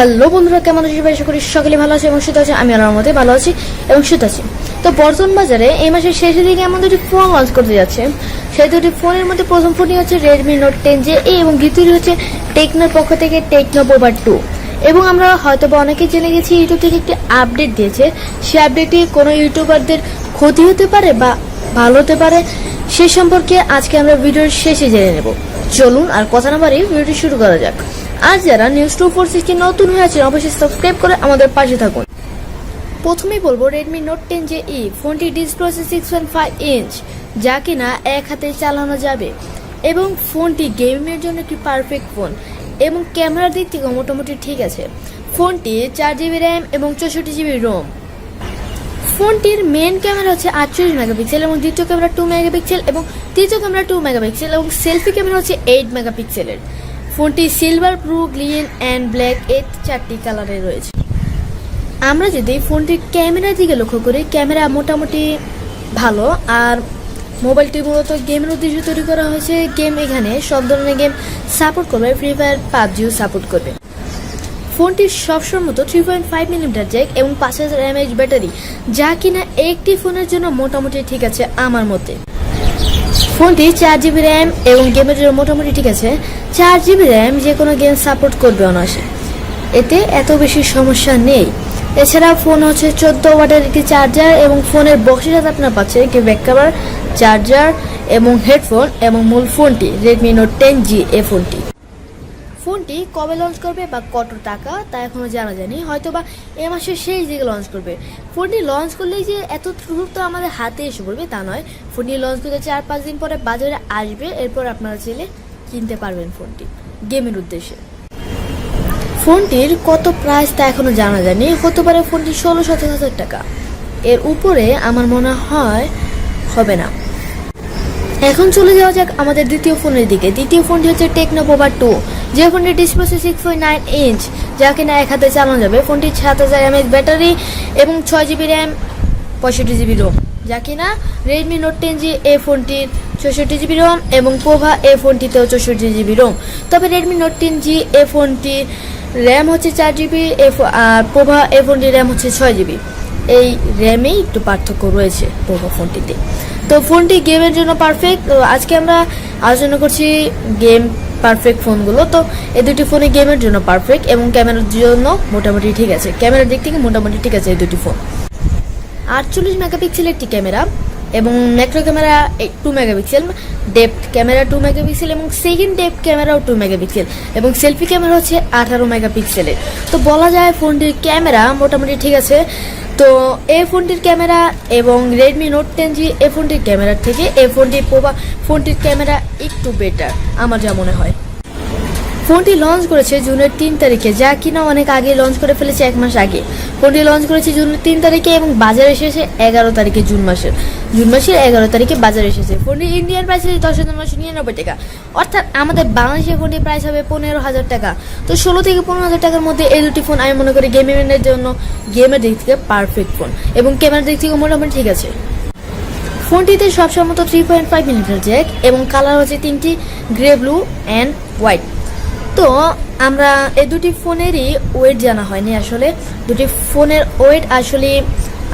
Hello বন্ধুরা, কেমন আছো? আশা করি সকলে ভালো আছে এবং সুস্থ আছে। আমি আল্লাহর রহমতে ভালো আছি এবং সুস্থ আছি। তো বর্তমান বাজারে এই মাসের শেষের দিকে এমন দুটি ফোন লঞ্চ করতে যাচ্ছে। সেই দুটি ফোনের মধ্যে প্রথম ফোনটি হচ্ছে রেডমি নোট 10 এবং দ্বিতীয়টি হচ্ছে টেকনোর পক্ষ থেকে টেকনো পোভা 2। এবং আমরা হয়তো বা অনেকেই জেনে গেছি ইউটিউব থেকে একটি আপডেট দিয়েছে। সেই আপডেটটি কোনো ইউটিউবারদের ক্ষতি হতে পারে বা ভালো হতে পারে, সে সম্পর্কে আজকে আমরা ভিডিওর শেষে জেনে নেব। চলুন আর কথা না বাড়িয়ে ভিডিওটি শুরু করা যাক। আর যারা নিউজ 2460 নতুন হয়ে আছেন অবশ্যই সাবস্ক্রাইব করে আমাদের পাশে থাকুন। প্রথমেই বলবো রেডমি নোট 10 ফোনটি ডিসপ্লে হচ্ছে 6.5 ইঞ্চ, যা কিনা এক হাতে চালানো যাবে এবং ফোনটি গেমিংয়ের জন্য একটি পারফেক্ট ফোন এবং ক্যামেরার দিক থেকে মোটামুটি ঠিক আছে। ফোনটি 4GB র্যাম এবং 64GB রোম। ফোনটির মেন ক্যামেরা হচ্ছে 48 মেগাপিক্সেল এবং দ্বিতীয় ক্যামেরা 2 মেগাপিক্সেল এবং তৃতীয় ক্যামেরা 2 মেগাপিক্সেল এবং সেলফি ক্যামেরা হচ্ছে 8 মেগাপিক্সেলের। ফোনটি silver, blue, green and black এই 4টি কালারে রয়েছে। আমরা যদি ফোনটির ক্যামেরার দিকে লক্ষ্য করি, ক্যামেরা মোটামুটি ভালো। আর মোবাইলটি মূলত গেমের উদ্দেশ্যে তৈরি করা হয়েছে। গেম এখানে সব ধরনের গেম সাপোর্ট করবে, ফ্রি ফায়ার, পাবজিও সাপোর্ট করবে। ফোনটি সবসময় মতো 3.5mm জ্যাক এবং 5000 mAh ব্যাটারি, যা কিনা একটি ফোনের জন্য মোটামুটি ঠিক আছে আমার মতে। ফোনটি 4GB র্যাম এবং গেমের জন্য মোটামুটি ঠিক আছে। 4GB র্যাম যে কোনো গেম সাপোর্ট করবে অনায়াসে, এতে এত বেশি সমস্যা নেই। এছাড়া ফোন হচ্ছে 14 ওয়াটের একটি চার্জার এবং ফোনের বক্সের সাথে আপনারা পাচ্ছেন একটি ব্যাক কভার, চার্জার এবং হেডফোন এবং মূল ফোনটি রেডমি নোট 10 ফোনটি কবে লঞ্চ করবে বা কত টাকা তা এখনো জানা যায়নি, হয়তো বা এ মাসের শেষ দিকে লঞ্চ করবে। ফোনটি লঞ্চ করলেই যে এত দ্রুত আমাদের হাতে এসে পড়বে তা নয়। ফোনটি লঞ্চ করতে 4-5 দিন পরে বাজারে আসবে, এরপর আপনারা চাইলে কিনতে পারবেন ফোনটি গেমের উদ্দেশ্যে। ফোনটির কত প্রাইস তা এখনো জানা যায়নি, হতে পারে ফোনটি 16-17 হাজার টাকা, এর উপরে আমার মনে হয় হবে না। এখন চলে যাওয়া যাক আমাদের দ্বিতীয় ফোনের দিকে। দ্বিতীয় ফোনটি হচ্ছে টেকনো পোভা 2, যে ফোনটির ডিসপ্লে 6.9 ইঞ্চ, যা কিনা এক হাতে চালানো যাবে। ফোনটি 7000 mAh ব্যাটারি এবং 6GB র্যাম 65GB রোম, যা কিনা রেডমি নোট 10 ফোনটির 64GB রোম এবং পোভা ফোনটিতেও 64GB রোম। তবে রেডমি নোট 10 ফোনটির র্যাম হচ্ছে 4GB আর পোভা ফোনটির র্যাম হচ্ছে 6GB। এই র্যামেই একটু পার্থক্য রয়েছে পোভা ফোনটিতে। তো ফোনটি গেমের জন্য পারফেক্ট। তো আজকে আমরা আলোচনা করছি গেম পারফেক্ট ফোনগুলো। তো এই দুটি ফোনে গেমের জন্য পারফেক্ট এবং ক্যামেরার জন্য মোটামুটি ঠিক আছে। ক্যামেরার দিক থেকে মোটামুটি ঠিক আছে এই দুটি ফোন। 48 মেগাপিক্সেলের একটি ক্যামেরা এবং macro camera 2 megapixel, depth camera 2 megapixel এবং সেকেন্ড ডেপথ ক্যামেরাও 2 মেগাপিক্সেল এবং সেলফি ক্যামেরা হচ্ছে 18 মেগাপিক্সেলের। তো বলা যায় ফোনটির ক্যামেরা মোটামুটি ঠিক আছে। তো এই ফোনটির ক্যামেরা এবং রেডমি নোট 10 ফোনটির ক্যামেরার থেকে ফোনটির পোভা ফোনটির ক্যামেরা একটু বেটার আমার যা মনে হয়। ফোনটি লঞ্চ করেছে জুনের 3 তারিখে, যা কিনা অনেক আগে লঞ্চ করে ফেলেছে, 1 মাস আগে। ফোনটি লঞ্চ করেছে জুনের 3 তারিখে এবং বাজারে এসেছে 11 তারিখে, জুন মাসের 11 তারিখে বাজারে এসেছে। ফোনটি ইন্ডিয়ান প্রাইস হচ্ছে 10,999 টাকা, অর্থাৎ আমাদের বাংলাদেশের ফোনটির প্রাইস হবে 15,000 টাকা। তো 16 থেকে 15,000 টাকার মধ্যে এই দুটি ফোন আমি মনে করি গেমিংয়ের জন্য গেমের দিক থেকে পারফেক্ট ফোন এবং ক্যামেরার দিক থেকে মোটামুটি ঠিক আছে। ফোনটিতে সবসময় মতো 3.5mm জ্যাক এবং কালার হচ্ছে 3টি, গ্রে, ব্লু অ্যান্ড হোয়াইট। তো আমরা এই দুটি ফোনেরই ওয়েট জানা হয়নি, আসলে দুটি ফোনের ওয়েট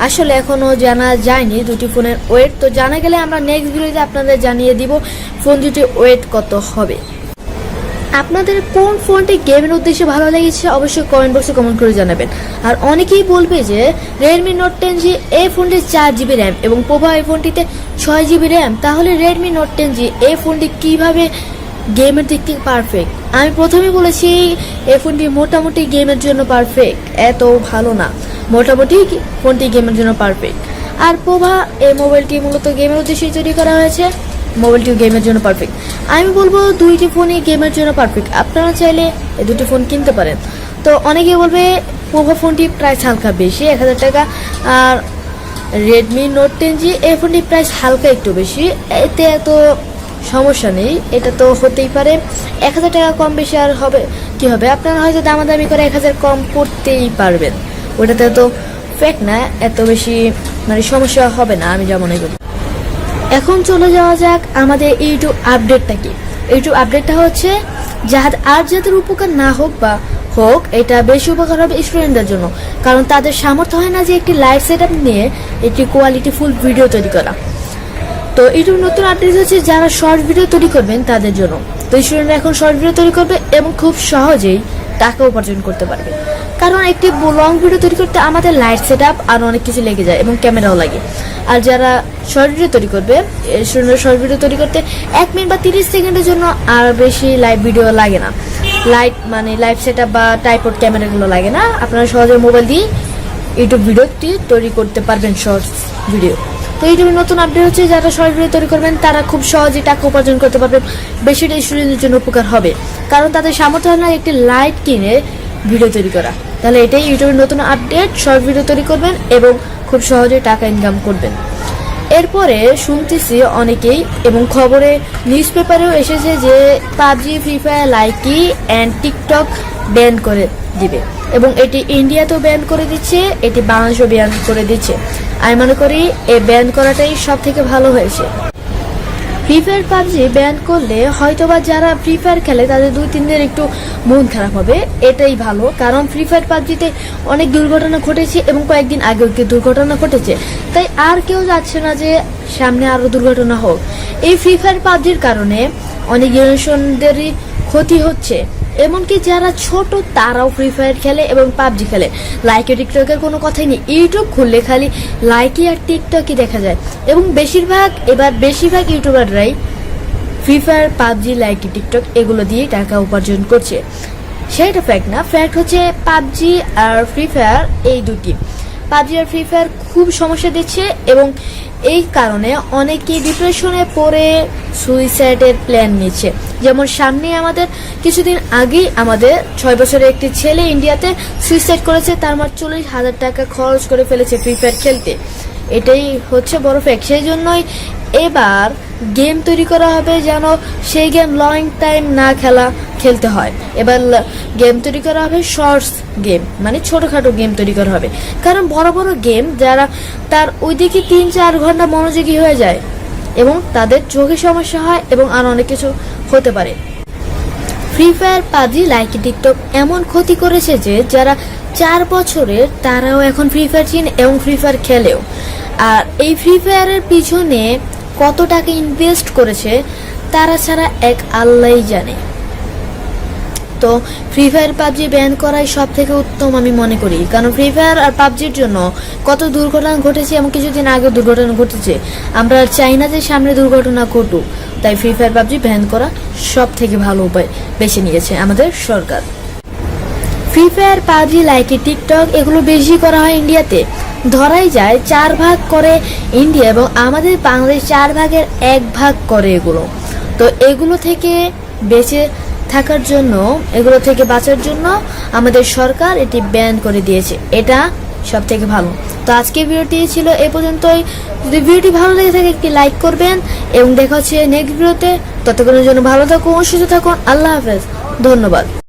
আসলে এখনো জানা যায়নি দুটি ফোনের ওয়েট। তো জানা গেলে আমরা নেক্সট ভিডিওতে আপনাদের জানিয়ে দিব ফোন দুটি ওয়েট কত হবে। আপনাদের কোন ফোনটি গেমের উদ্দেশ্যে ভালো লেগেছে অবশ্যই কমেন্ট বক্সে কমেন্ট করে জানাবেন। আর অনেকেই বলবে যে রেডমি নোট 10 ফোনটি 4GB র্যাম এবং পোভা ফোনটিতে 6GB র্যাম, তাহলে রেডমি নোট 10 ফোনটি কিভাবে গেমের দিক থেকে পারফেক্ট? আমি প্রথমে বলেছি এই ফোনটি মোটামুটি গেমের জন্য পারফেক্ট, এত ভালো না, মোটামুটি ফোনটি গেমের জন্য পারফেক্ট। আর পোভা এই মোবাইলটি মূলত গেমের উদ্দেশ্যে তৈরি করা হয়েছে, মোবাইলটিও গেমের জন্য পারফেক্ট। আমি বলবো দুইটি ফোনই গেমের জন্য পারফেক্ট, আপনারা চাইলে এই দুটি ফোন কিনতে পারেন। তো অনেকে বলবে পোভা ফোনটি প্রাইস হালকা বেশি, 1000 টাকা, আর রেডমি নোট 10 ফোনটির প্রাইস হালকা একটু বেশি, এতে এত সমস্যা নেই, এটা তো হতেই পারে। 1000 টাকা কম বেশি আর হবে কি হবে, আপনারা হয়তো দামাদামি করে 1000 কম করতেই পারবেন, ওটাতে তো ফেক না, এত বেশি মানে সমস্যা হবে না আমি যা মনে করি। এখন চলে যাওয়া যাক আমাদের ইউটিউব আপডেটটা কি। ইউটিউব আপডেটটা হচ্ছে যাদের উপকার না হোক বা হোক, এটা বেশি উপকার হবে স্টুডেন্টদের জন্য, কারণ তাদের সামর্থ্য হয় না যে একটি লাইভ সেট আপ নিয়ে একটি কোয়ালিটিফুল ভিডিও তৈরি করা। তো ইউটিউব নতুন আপডেট হচ্ছে যারা শর্ট ভিডিও তৈরি করবেন তাদের জন্য। তো স্টুডেন্টরা এখন শর্ট ভিডিও তৈরি করবে এবং খুব সহজেই টাকা উপার্জন করতে পারবে, কারণ একটি লং ভিডিও তৈরি করতে আমাদের লাইট সেট আপ আর অনেক কিছু লেগে যায় এবং ক্যামেরাও লাগে। আর যারা শর্ট ভিডিও তৈরি করবে, স্টুডেন্টরা শর্ট ভিডিও তৈরি করতে 1 মিনিট বা 30 সেকেন্ডের জন্য আর বেশি লাইভ ভিডিও লাগে না। লাইভ সেট আপ বা টাইপড ক্যামেরাগুলো লাগে না। আপনারা সহজে মোবাইল দিয়ে ইউটিউব ভিডিওটি তৈরি করতে পারবেন, শর্টস ভিডিও। তো ইউটিউবের নতুন আপডেট হচ্ছে যারা শর্ট ভিডিও তৈরি করবেন তারা খুব সহজেই টাকা উপার্জন করতে পারবেন। বেশিটা স্টুডেন্টদের জন্য উপকার হবে, কারণ তাদের সামর্থ্য হয় না একটি লাইট কিনে ভিডিও তৈরি করা। তাহলে এটাই ইউটিউবের নতুন আপডেট, শর্ট ভিডিও তৈরি করবেন এবং খুব সহজেই টাকা ইনকাম করবেন। এরপরে শুনতেছি অনেকেই এবং খবরে নিউজ পেপারেও এসেছে যে PUBG, Free Fire, Likee and TikTok ban করে দিবে এবং এটি ইন্ডিয়াতেও ব্যান করে দিচ্ছে, এটি বাংলাদেশেও ব্যান করে দিচ্ছে। আমি মনে করি এই ব্যান করাটাই সব থেকে ভালো হয়েছে। ফ্রি ফায়ার, পাবজি ব্যান করলে হয়তোবা যারা ফ্রি ফায়ার খেলে তাদের 2-3 দিন একটু মন খারাপ হবে, এটাই ভালো। কারণ ফ্রি ফায়ার, পাবজিতে অনেক দুর্ঘটনা ঘটেছে এবং কয়েকদিন আগেও কি দুর্ঘটনা ঘটেছে, তাই আর কেউ যাচ্ছে না যে সামনে আরো দুর্ঘটনা হোক। এই ফ্রি ফায়ার, পাবজির কারণে অনেক জেনারেশনদেরই ক্ষতি হচ্ছে, এমনকি যারা ছোট তারাও ফ্রি ফায়ার খেলে এবং পাবজি খেলে। লাইকি, টিকটকের কোনো কথাই নেই, ইউটিউব খুললে খালি লাইকি আর টিকটকই দেখা যায় এবং বেশিরভাগ ইউটিউবাররাই Free Fire, PUBG, Likee, TikTok এগুলো দিয়ে টাকা উপার্জন করছে। সেটা ফ্যাক্ট না, ফ্যাক্ট হচ্ছে পাবজি আর ফ্রি ফায়ার এই দুটি, পাবজি আর ফ্রি ফায়ার খুব সমস্যা দিচ্ছে এবং এই কারণে অনেকেই ডিপ্রেশনে পড়ে সুইসাইডের প্ল্যান নিচ্ছে। যেমন সামনে আমাদের কিছুদিন আগেই আমাদের 6 বছরের একটি ছেলে ইন্ডিয়াতে সুইসাইড করেছে, তার মাত্র 40,000 টাকা খরচ করে ফেলেছে ফ্রি ফায়ার খেলতে। এটাই হচ্ছে বড় ফ্যাক্ট। সেই জন্যই এবার গেম তৈরি করা হবে যেন সেই গেম লং টাইম না খেলতে হয়। এবার গেম তৈরি করা হবে শর্টস গেম, মানে ছোটখাটো গেম তৈরি করা হবে, কারণ বড় বড় গেম যারা তার ওইদিকে 3-4 ঘন্টা মনোযোগী হয়ে যায় এবং তাদের চোখে সমস্যা হয় এবং আর অনেক কিছু হতে পারে। Free Fire, PUBG, Likee, TikTok এমন ক্ষতি করেছে যে যারা 4 বছরের তারাও এখন ফ্রি ফায়ার চিনে এবং ফ্রি ফায়ার খেলেও। আর এই ফ্রি ফায়ারের পিছনে কত টাকা ইনভেস্ট করেছে তারা ছাড়া এক আল্লাহই জানে। তো ফ্রি ফায়ার, পাবজি ব্যান করাই সব থেকে উত্তম আমি মনে করি, কারণ ফ্রি ফায়ার আর পাবজির জন্য কত দুর্ঘটনা ঘটেছে এবং কিছুদিন আগে দুর্ঘটনা ঘটেছে। আমরা চাই না যে সামনে দুর্ঘটনা ঘটুক, তাই ফ্রি ফায়ার, পাবজি ব্যান করা সব থেকে ভালো উপায় বেছে নিয়েছে আমাদের সরকার। Free Fire, PUBG, Likee, TikTok এগুলো বেশি করা হয় ইন্ডিয়াতে। ধরাই যায় 4 ভাগ করে ইন্ডিয়া এবং আমাদের বাংলাদেশ 4 ভাগের 1 ভাগ করে এগুলো। তো এগুলো থেকে বেঁচে থাকার জন্য, এগুলো থেকে বাঁচার জন্য আমাদের সরকার এটি ব্যান করে দিয়েছে, এটা সব থেকে ভালো। তো আজকে ভিডিওটি ছিল এ পর্যন্তই। যদি ভিডিওটি ভালো লেগে থাকে একটি লাইক করবেন এবং দেখা হচ্ছে নেক্সট ভিডিওতে। ততক্ষণের জন্য ভালো থাকুন, সুস্থ থাকুন, আল্লাহ হাফেজ, ধন্যবাদ।